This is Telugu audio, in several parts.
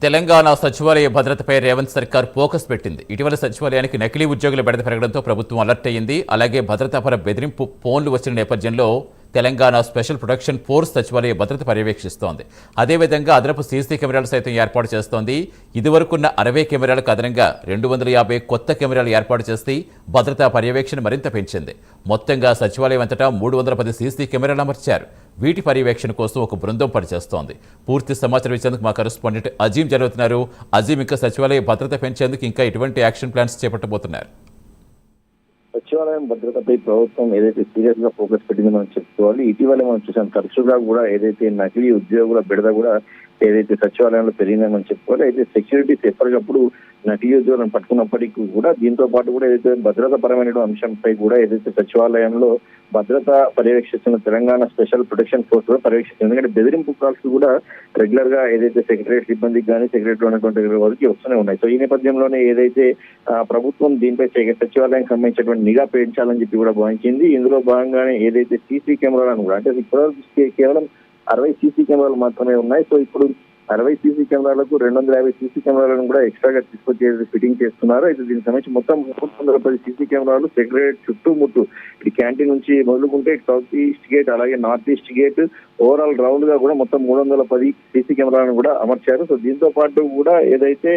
తెలంగాణ సచివాలయ భద్రతపై రేవంత్ సర్కార్ ఫోకస్ పెట్టింది. ఇటీవల సచివాలయానికి నకిలీ ఉద్యోగుల బెడద పెరగడంతో ప్రభుత్వం అలర్ట్ అయ్యింది. అలాగే భద్రతాపర బెదిరింపు ఫోన్లు వచ్చిన నేపథ్యంలో తెలంగాణ స్పెషల్ ప్రొటెక్షన్ ఫోర్స్ సచివాలయ భద్రత పర్యవేక్షిస్తోంది. అదేవిధంగా అదనపు సీసీ కెమెరాలు సైతం ఏర్పాటు చేస్తోంది. ఇదివరకున్న 60 కెమెరాలకు అదనంగా 250 కొత్త కెమెరాలు ఏర్పాటు చేసి భద్రతా పర్యవేక్షణ మరింత పెంచింది. మొత్తంగా సచివాలయం అంతటా 310 సీసీ కెమెరాలు అమర్చారు. వీటి పర్యవేక్షణ కోసం ఒక బృందం పనిచేస్తోంది. పూర్తి సమాచారం ఇచ్చేందుకు మా కరెస్పాండెంట్ అజీం జరుగుతున్నారు. అజీం, ఇంకా సచివాలయ భద్రత పెంచేందుకు ఇంకా ఎటువంటి యాక్షన్ ప్లాన్స్ చేపట్టబోతున్నారు? సచివాలయం భద్రతపై ప్రభుత్వం ఏదైతే సీరియస్ గా ఫోకస్ పెట్టిందో మనం చెప్పుకోవాలి. ఇటీవల మనం చూసాం, తరచుగా కూడా ఏదైతే నకిలీ ఉద్యోగుల బెడద కూడా ఏదైతే సచివాలయంలో పెరిగిందని మనం చెప్పుకోవాలి. అయితే సెక్యూరిటీస్ ఎప్పటికప్పుడు నకిలీ ఉద్యోగులను పట్టుకున్నప్పటికీ కూడా దీంతో పాటు కూడా ఏదైతే భద్రత పరమైన అంశంపై కూడా ఏదైతే సచివాలయంలో భద్రత పర్యవేక్షిస్తున్న తెలంగాణ స్పెషల్ ప్రొటెక్షన్ ఫోర్స్ కూడా పర్యవేక్షిస్తుంది. ఎందుకంటే బెదిరింపు కాల్స్ కూడా రెగ్యులర్ గా ఏదైతే సెక్రటరీ సిబ్బందికి కానీ సెక్రటరీ ఉన్నటువంటి వారికి వస్తూనే ఉన్నాయి. సో ఈ నేపథ్యంలోనే ఏదైతే ప్రభుత్వం దీనిపై సచివాలయానికి సంబంధించినటువంటి నిఘా పెంచాలని చెప్పి కూడా భావించింది. ఇందులో భాగంగానే ఏదైతే సీసీ కెమెరాలను కూడా, అంటే ఇప్పుడు కేవలం 60 సీసీ కెమెరాలు మాత్రమే ఉన్నాయి. సో ఇప్పుడు 60 సీసీ కెమెరాలకు 250 సీసీ కెమెరాలను కూడా ఎక్స్ట్రాగా తీసుకొచ్చి ఫిట్టింగ్ చేస్తున్నారు. అయితే దీనికి సంబంధించి మొత్తం 310 సీసీ కెమెరాలు సెక్రటరేట్ చుట్టుముట్టు, ఇటు క్యాంటీన్ నుంచి మొదలుకుంటే సౌత్ ఈస్ట్ గేట్ అలాగే north east gate overall round గా కూడా మొత్తం 310 సీసీ కెమెరాలను కూడా అమర్చారు. సో దీంతో పాటు కూడా ఏదైతే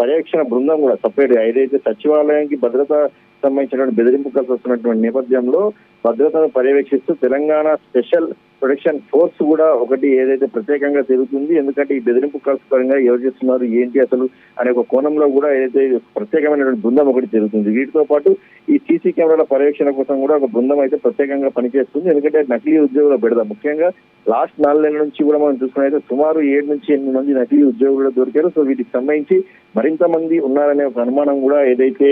పర్యవేక్షణ బృందం కూడా సపరేట్ గా ఏదైతే సచివాలయానికి భద్రత సంబంధించినటువంటి బెదిరింపు కలిసి వస్తున్నటువంటి నేపథ్యంలో భద్రతను పర్యవేక్షిస్తూ తెలంగాణ స్పెషల్ ప్రొటెక్షన్ ఫోర్స్ కూడా ఒకటి ఏదైతే ప్రత్యేకంగా తిరుగుతుంది. ఎందుకంటే ఈ బెదిరింపు కాల్స్ పరంగా ఎవరు చేస్తున్నారు ఏంటి అసలు అనే ఒక కోణంలో కూడా ఏదైతే ప్రత్యేకమైనటువంటి బృందం ఒకటి తిరుగుతుంది. వీటితో పాటు ఈ సీసీ కెమెరాల పర్యవేక్షణ కోసం కూడా ఒక బృందం అయితే ప్రత్యేకంగా పనిచేస్తుంది. ఎందుకంటే నకిలీ ఉద్యోగుల బెడద ముఖ్యంగా లాస్ట్ 4 నెలల నుంచి కూడా మనం చూసుకున్నైతే సుమారు 7 నుంచి 8 మంది నకిలీ ఉద్యోగులు దొరికారు. సో వీటికి సంబంధించి మరింత మంది ఉన్నారనే ఒక అనుమానం కూడా ఏదైతే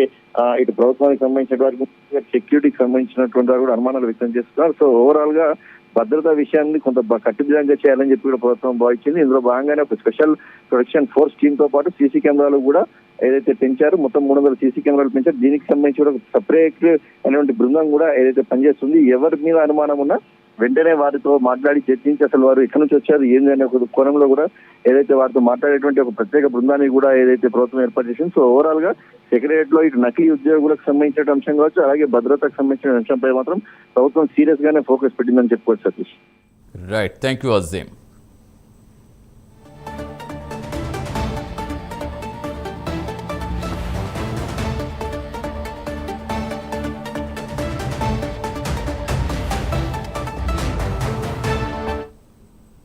ఇటు ప్రభుత్వానికి సంబంధించిన వారికి సెక్యూరిటీకి సంబంధించినటువంటి వారు కూడా అనుమానాలు వ్యక్తం చేస్తున్నారు. సో ఓవరాల్ గా భద్రతా విషయాన్ని కొంత కట్టుదిట్టంగా చేయాలని చెప్పి కూడా ప్రభుత్వం భావించింది. ఇందులో భాగంగానే ఒక స్పెషల్ ప్రొటెక్షన్ ఫోర్స్ టీమ్ తో పాటు సీసీ కెమెరాలు కూడా ఏదైతే పెంచారు, మొత్తం 300 సీసీ కెమెరాలు పెంచారు. దీనికి సంబంధించి కూడా సపరేట్ అయినటువంటి బృందం కూడా ఏదైతే పనిచేస్తుంది. ఎవరి మీద అనుమానం ఉన్నా వెంటనే వారితో మాట్లాడి చర్చించి అసలు వారు ఎక్కడి నుంచి వచ్చారు ఏంది అనే ఒక కోణంలో కూడా ఏదైతే వారితో మాట్లాడేటువంటి ఒక ప్రత్యేక బృందాన్ని కూడా ఏదైతే ప్రభుత్వం ఏర్పాటు చేసింది. సో ఓవరాల్ గా సెక్రటరియట్ లో ఇటు నకిలీ ఉద్యోగులకు సంబంధించిన అంశం కావచ్చు, అలాగే భద్రతకు సంబంధించిన అంశంపై మాత్రం ప్రభుత్వం సీరియస్ గానే ఫోకస్ పెట్టిందని చెప్పుకోవచ్చు. Satish, right, thank you Azeem.